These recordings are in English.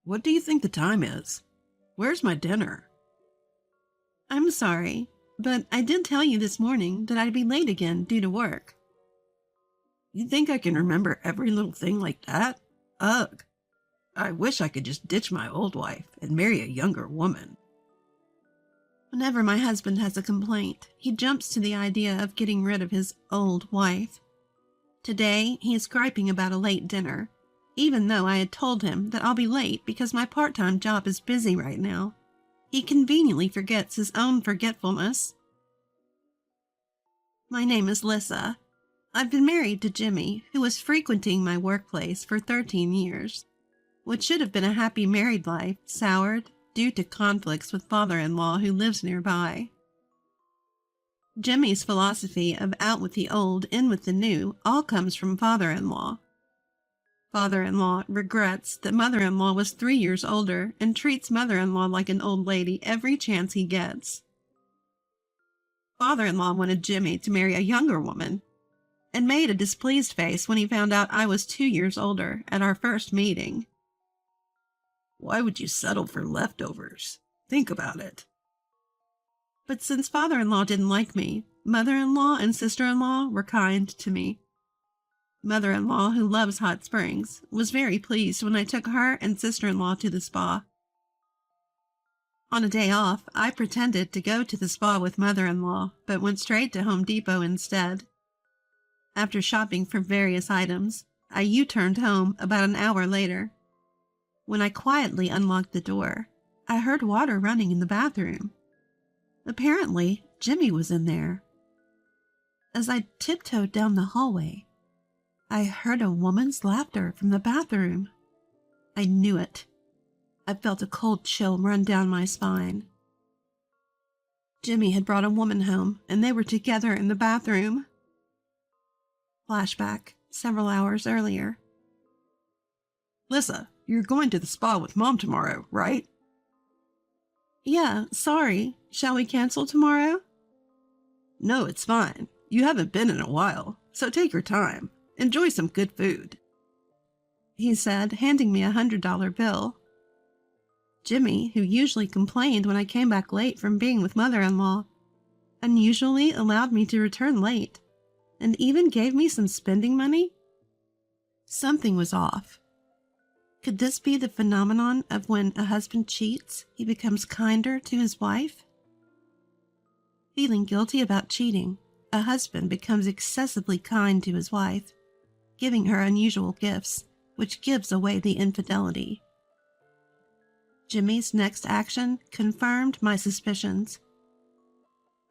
What do you think the time is? Where's my dinner? I'm sorry, but I did tell you this morning that I'd be late again due to work. You think I can remember every little thing like that? Ugh. I wish I could just ditch my old wife and marry a younger woman. Whenever my husband has a complaint, he jumps to the idea of getting rid of his old wife. Today, he is griping about a late dinner, even though I had told him that I'll be late because my part-time job is busy right now. He conveniently forgets his own forgetfulness. My name is Lissa. I've been married to Jimmy, who was frequenting my workplace for 13 years. What should have been a happy married life soured due to conflicts with father-in-law who lives nearby. Jimmy's philosophy of out with the old, in with the new all comes from father-in-law. Father-in-law regrets that mother-in-law was 3 years older and treats mother-in-law like an old lady every chance he gets. Father-in-law wanted Jimmy to marry a younger woman and made a displeased face when he found out I was 2 years older at our first meeting. Why would you settle for leftovers? Think about it. But since father-in-law didn't like me, mother-in-law and sister-in-law were kind to me. Mother-in-law, who loves hot springs, was very pleased when I took her and sister-in-law to the spa. On a day off, I pretended to go to the spa with mother-in-law, but went straight to Home Depot instead. After shopping for various items, I U-turned home about an hour later. When I quietly unlocked the door, I heard water running in the bathroom. Apparently, Jimmy was in there. As I tiptoed down the hallway, I heard a woman's laughter from the bathroom. I knew it. I felt a cold chill run down my spine. Jimmy had brought a woman home, and they were together in the bathroom. Flashback, several hours earlier. Lissa, you're going to the spa with Mom tomorrow, right? Yeah, sorry. Shall we cancel tomorrow? No, it's fine. You haven't been in a while, so take your time. Enjoy some good food, he said, handing me $100 bill. Jimmy, who usually complained when I came back late from being with mother-in-law, unusually allowed me to return late, and even gave me some spending money? Something was off. Could this be the phenomenon of when a husband cheats, he becomes kinder to his wife? Feeling guilty about cheating, a husband becomes excessively kind to his wife, giving her unusual gifts, which gives away the infidelity. Jimmy's next action confirmed my suspicions.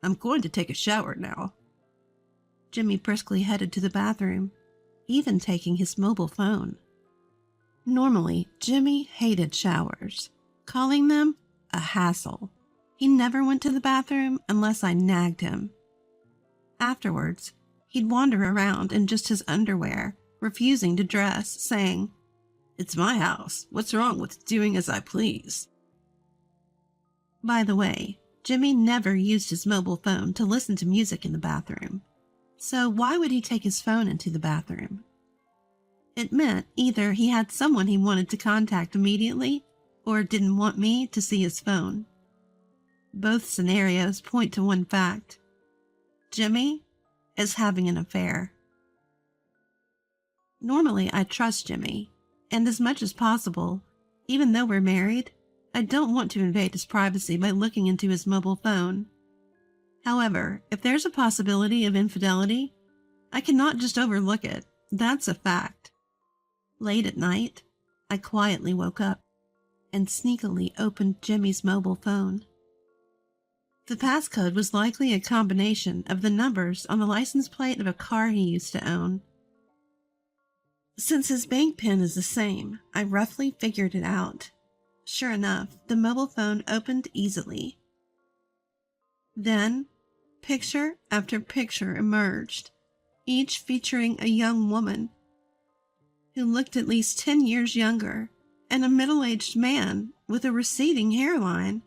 I'm going to take a shower now. Jimmy briskly headed to the bathroom, even taking his mobile phone. Normally, Jimmy hated showers, calling them a hassle. He never went to the bathroom unless I nagged him. Afterwards, he'd wander around in just his underwear, refusing to dress, saying, "It's my house. What's wrong with doing as I please?" By the way, Jimmy never used his mobile phone to listen to music in the bathroom. So why would he take his phone into the bathroom? It meant either he had someone he wanted to contact immediately or didn't want me to see his phone. Both scenarios point to one fact. Jimmy is having an affair. Normally, I trust Jimmy, and as much as possible, even though we're married, I don't want to invade his privacy by looking into his mobile phone. However, if there's a possibility of infidelity, I cannot just overlook it. That's a fact. Late at night, I quietly woke up and sneakily opened Jimmy's mobile phone. The passcode was likely a combination of the numbers on the license plate of a car he used to own. Since his bank PIN is the same, I roughly figured it out. Sure enough, the mobile phone opened easily. Then, picture after picture emerged, each featuring a young woman who looked at least 10 years younger and a middle-aged man with a receding hairline.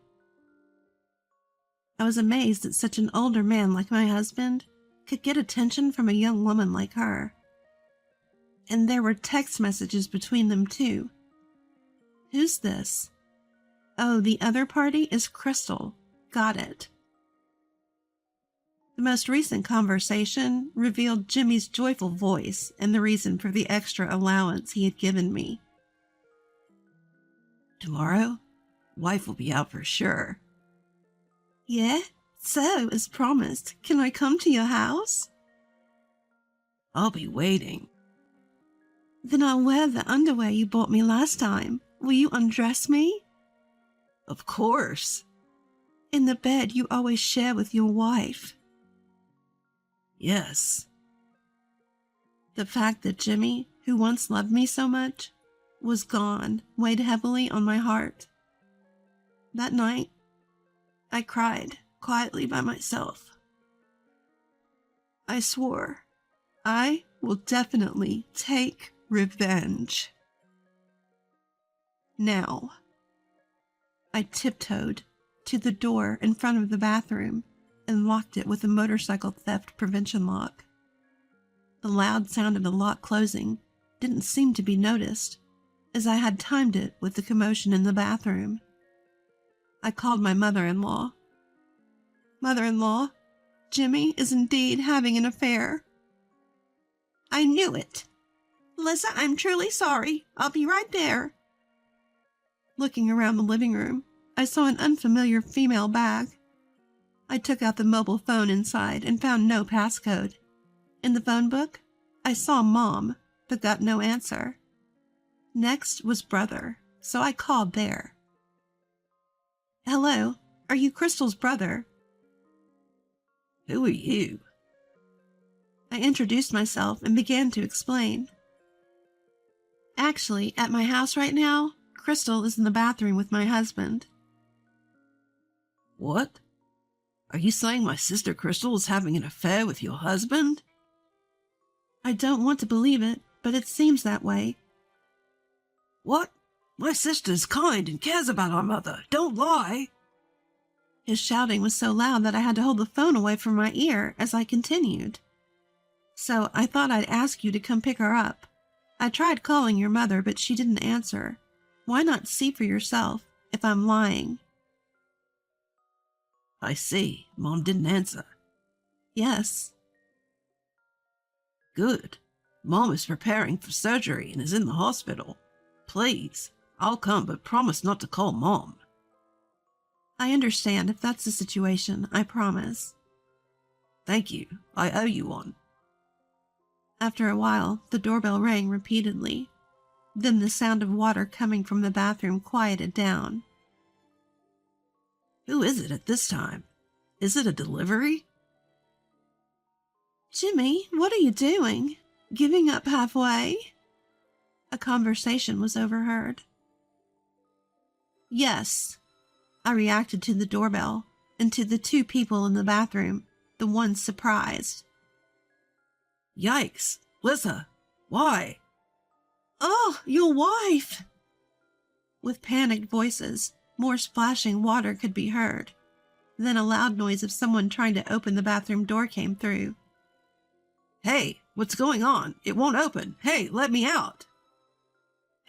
I was amazed that such an older man like my husband could get attention from a young woman like her. And there were text messages between them too. Who's this? Oh, the other party is Crystal. Got it. The most recent conversation revealed Jimmy's joyful voice and the reason for the extra allowance he had given me. Tomorrow, wife will be out for sure. Yeah? So, as promised, can I come to your house? I'll be waiting. Then I'll wear the underwear you bought me last time. Will you undress me? Of course. In the bed you always share with your wife. Yes. The fact that Jimmy, who once loved me so much, was gone weighed heavily on my heart. That night, I cried quietly by myself. I swore I will definitely take revenge. Now, I tiptoed to the door in front of the bathroom and locked it with a motorcycle theft prevention lock. The loud sound of the lock closing didn't seem to be noticed, as I had timed it with the commotion in the bathroom. I called my mother-in-law. Mother-in-law, Jimmy is indeed having an affair. I knew it. Lissa, I'm truly sorry. I'll be right there. Looking around the living room, I saw an unfamiliar female bag. I took out the mobile phone inside and found no passcode. In the phone book, I saw Mom, but got no answer. Next was Brother, so I called there. Hello, are you Crystal's brother? Who are you? I introduced myself and began to explain. Actually, at my house right now, Crystal is in the bathroom with my husband. What? Are you saying my sister Crystal is having an affair with your husband? I don't want to believe it, but it seems that way. What? My sister's kind and cares about our mother. Don't lie. His shouting was so loud that I had to hold the phone away from my ear as I continued. So I thought I'd ask you to come pick her up. I tried calling your mother, but she didn't answer. Why not see for yourself if I'm lying? I see. Mom didn't answer. Yes. Good. Mom is preparing for surgery and is in the hospital. Please, I'll come, but promise not to call Mom. I understand if that's the situation, I promise. Thank you. I owe you one. After a while, the doorbell rang repeatedly. Then the sound of water coming from the bathroom quieted down. Who is it at this time? Is it a delivery? Jimmy, what are you doing? Giving up halfway? A conversation was overheard. Yes. I reacted to the doorbell and to the two people in the bathroom, the one surprised. Yikes! Lissa, why? Oh, your wife! With panicked voices, more splashing water could be heard. Then a loud noise of someone trying to open the bathroom door came through. Hey, what's going on? It won't open. Hey, let me out.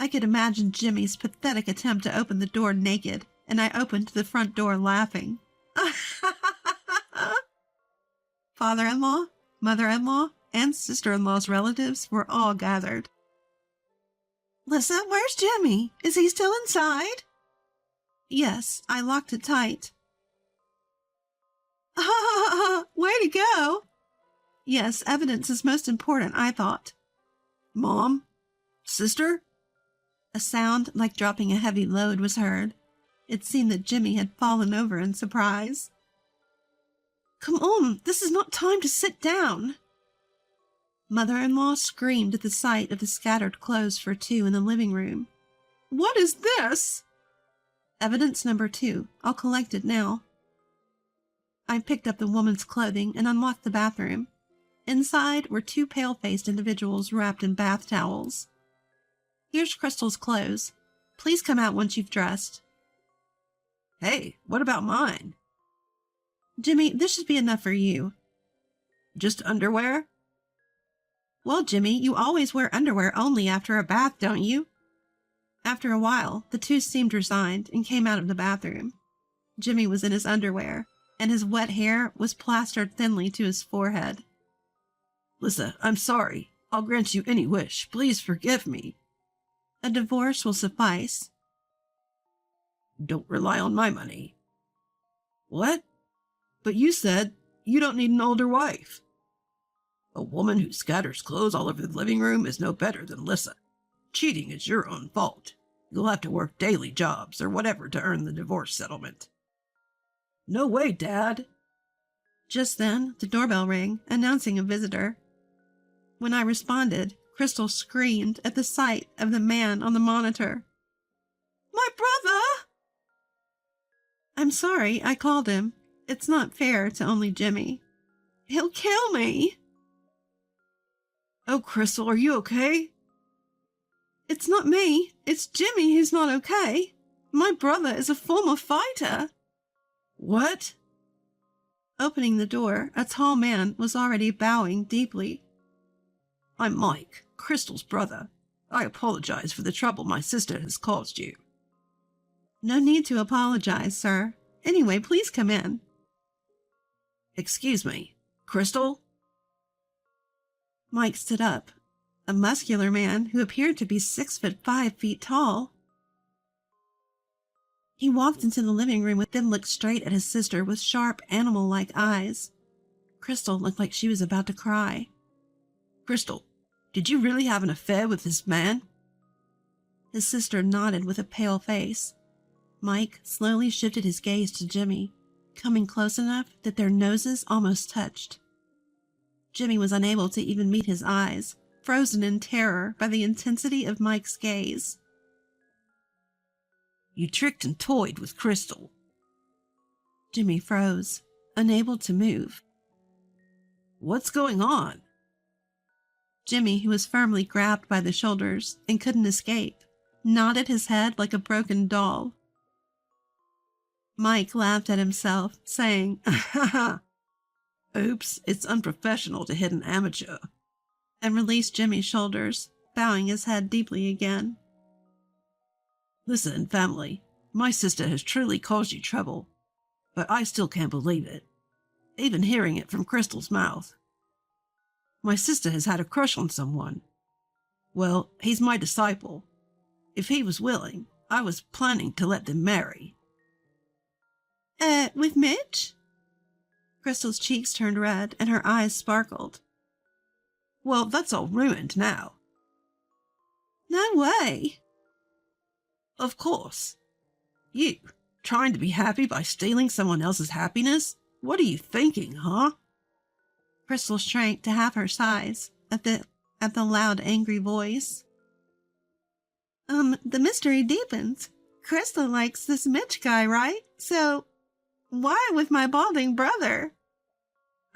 I could imagine Jimmy's pathetic attempt to open the door naked, and I opened the front door laughing. Father-in-law, mother-in-law, and sister-in-law's relatives were all gathered. Lissa, where's Jimmy? Is he still inside? Yes, I locked it tight. Where'd he go? Yes, evidence is most important, I thought. Mom? Sister? A sound like dropping a heavy load was heard. It seemed that Jimmy had fallen over in surprise. Come on, this is not time to sit down. Mother-in-law screamed at the sight of the scattered clothes for two in the living room. What is this? Evidence number 2. I'll collect it now. I picked up the woman's clothing and unlocked the bathroom. Inside were two pale-faced individuals wrapped in bath towels. Here's Crystal's clothes. Please come out once you've dressed. Hey, what about mine? Jimmy, this should be enough for you. Just underwear? Well, Jimmy, you always wear underwear only after a bath, don't you? After a while, the two seemed resigned and came out of the bathroom. Jimmy was in his underwear, and his wet hair was plastered thinly to his forehead. Lisa, I'm sorry. I'll grant you any wish. Please forgive me. A divorce will suffice. Don't rely on my money. What? But you said you don't need an older wife. A woman who scatters clothes all over the living room is no better than Lissa. Cheating is your own fault. You'll have to work daily jobs or whatever to earn the divorce settlement. No way, Dad. Just then, the doorbell rang, announcing a visitor. When I responded, Crystal screamed at the sight of the man on the monitor. My brother! I'm sorry, I called him. It's not fair to only Jimmy. He'll kill me. Oh, Crystal, are you okay? It's not me. It's Jimmy who's not okay. My brother is a former fighter. What? Opening the door, a tall man was already bowing deeply. I'm Mike, Crystal's brother. I apologize for the trouble my sister has caused you. No need to apologize, sir. Anyway, please come in. Excuse me, Crystal? Mike stood up, a muscular man who appeared to be 6'5" tall. He walked into the living room then looked straight at his sister with sharp, animal-like eyes. Crystal looked like she was about to cry. Crystal, did you really have an affair with this man? His sister nodded with a pale face. Mike slowly shifted his gaze to Jimmy, coming close enough that their noses almost touched. Jimmy was unable to even meet his eyes, frozen in terror by the intensity of Mike's gaze. You tricked and toyed with Crystal. Jimmy froze, unable to move. What's going on? Jimmy, who was firmly grabbed by the shoulders and couldn't escape, nodded his head like a broken doll. Mike laughed at himself, saying, Oops, it's unprofessional to hit an amateur. And released Jimmy's shoulders, bowing his head deeply again. Listen, family, my sister has truly caused you trouble, but I still can't believe it, even hearing it from Crystal's mouth. My sister has had a crush on someone. Well, he's my disciple. If he was willing, I was planning to let them marry. With Mitch? Crystal's cheeks turned red and her eyes sparkled. Well, that's all ruined now. No way. Of course. You, trying to be happy by stealing someone else's happiness? What are you thinking, huh? Crystal shrank to half her size at the loud, angry voice. The mystery deepens. Crystal likes this Mitch guy, right? So, why with my balding brother?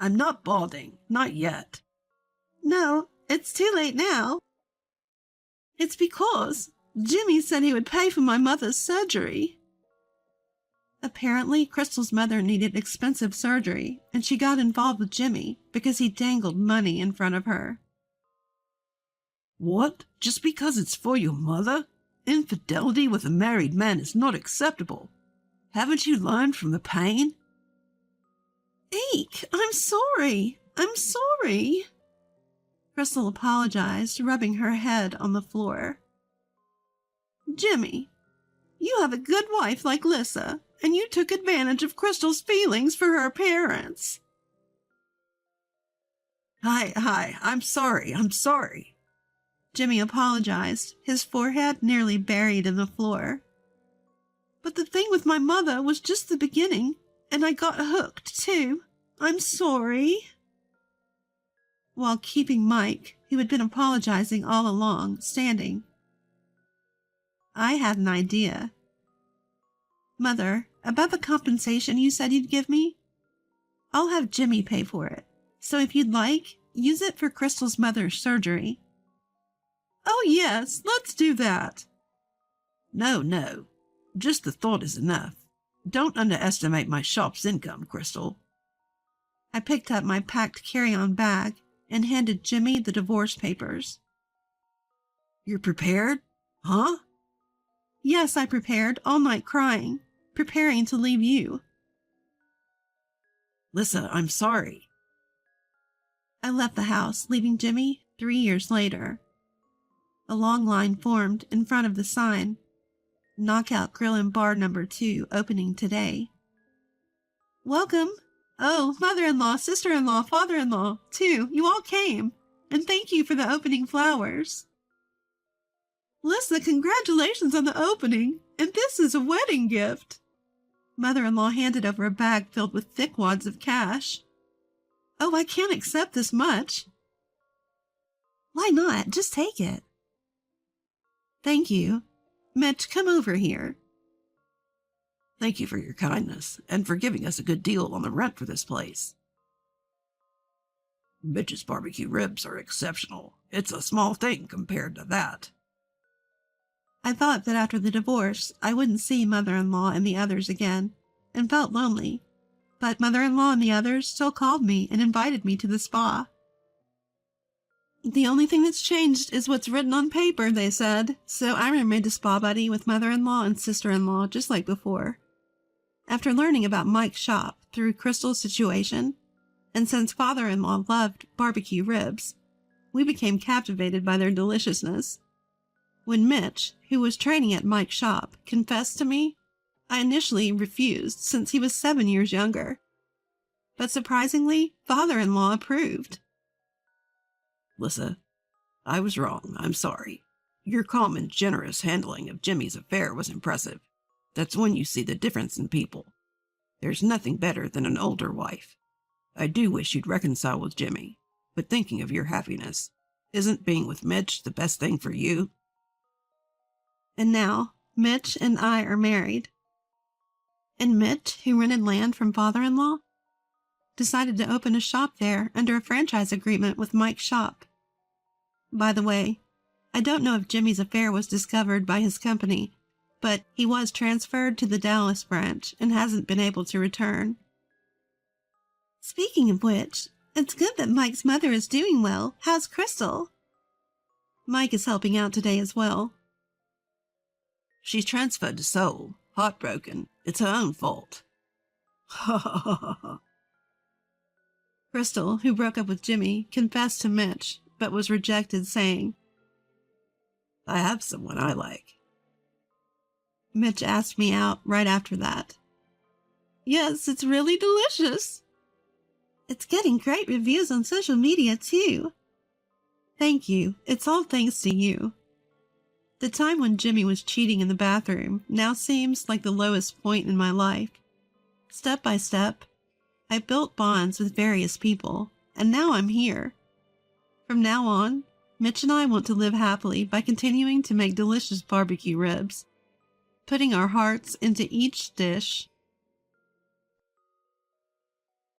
I'm not balding. Not yet. No, it's too late now. It's because Jimmy said he would pay for my mother's surgery. Apparently, Crystal's mother needed expensive surgery, and she got involved with Jimmy because he dangled money in front of her. What? Just because it's for your mother? Infidelity with a married man is not acceptable. Haven't you learned from the pain? Eek, I'm sorry. I'm sorry. Crystal apologized, rubbing her head on the floor. Jimmy, you have a good wife like Lissa, and you took advantage of Crystal's feelings for her parents. Hi, I'm sorry. Jimmy apologized, his forehead nearly buried in the floor. But the thing with my mother was just the beginning, and I got hooked, too. I'm sorry. While keeping Mike, who had been apologizing all along, standing. I had an idea. Mother, about the compensation you said you'd give me? I'll have Jimmy pay for it, so if you'd like, use it for Crystal's mother's surgery. Oh, yes, let's do that. No. Just the thought is enough. Don't underestimate my shop's income, Crystal. I picked up my packed carry-on bag and handed Jimmy the divorce papers. You're prepared? Huh? Yes, I prepared, all night crying, preparing to leave you. Lissa, I'm sorry. I left the house, leaving Jimmy 3 years later. A long line formed in front of the sign. Knockout Grill and Bar number 2 opening today. Welcome. Oh, mother-in-law, sister-in-law, father-in-law, too. You all came. And thank you for the opening flowers. Lissa, congratulations on the opening. And this is a wedding gift. Mother-in-law handed over a bag filled with thick wads of cash. Oh, I can't accept this much. Why not? Just take it. Thank you. Mitch, come over here. Thank you for your kindness and for giving us a good deal on the rent for this place. Mitch's barbecue ribs are exceptional. It's a small thing compared to that. I thought that after the divorce, I wouldn't see mother-in-law and the others again, and felt lonely. But mother-in-law and the others still called me and invited me to the spa. The only thing that's changed is what's written on paper, they said, so I remained a spa buddy with mother-in-law and sister-in-law just like before. After learning about Mike's shop through Crystal's situation, and since father-in-law loved barbecue ribs, we became captivated by their deliciousness. When Mitch, who was training at Mike's shop, confessed to me, I initially refused since he was 7 years younger. But surprisingly, father-in-law approved. Lissa, I was wrong. I'm sorry. Your calm and generous handling of Jimmy's affair was impressive. That's when you see the difference in people. There's nothing better than an older wife. I do wish you'd reconcile with Jimmy, but thinking of your happiness, isn't being with Mitch the best thing for you? And now, Mitch and I are married. And Mitch, who rented land from father-in-law, decided to open a shop there under a franchise agreement with Mike's shop. By the way, I don't know if Jimmy's affair was discovered by his company, but he was transferred to the Dallas branch and hasn't been able to return. Speaking of which, it's good that Mike's mother is doing well. How's Crystal? Mike is helping out today as well. She's transferred to Seoul, heartbroken. It's her own fault. Ha ha ha ha ha. Crystal, who broke up with Jimmy, confessed to Mitch, but was rejected, saying, I have someone I like. Mitch asked me out right after that. Yes, it's really delicious. It's getting great reviews on social media, too. Thank you. It's all thanks to you. The time when Jimmy was cheating in the bathroom now seems like the lowest point in my life. Step by step, I built bonds with various people, and now I'm here. From now on, Mitch and I want to live happily by continuing to make delicious barbecue ribs, putting our hearts into each dish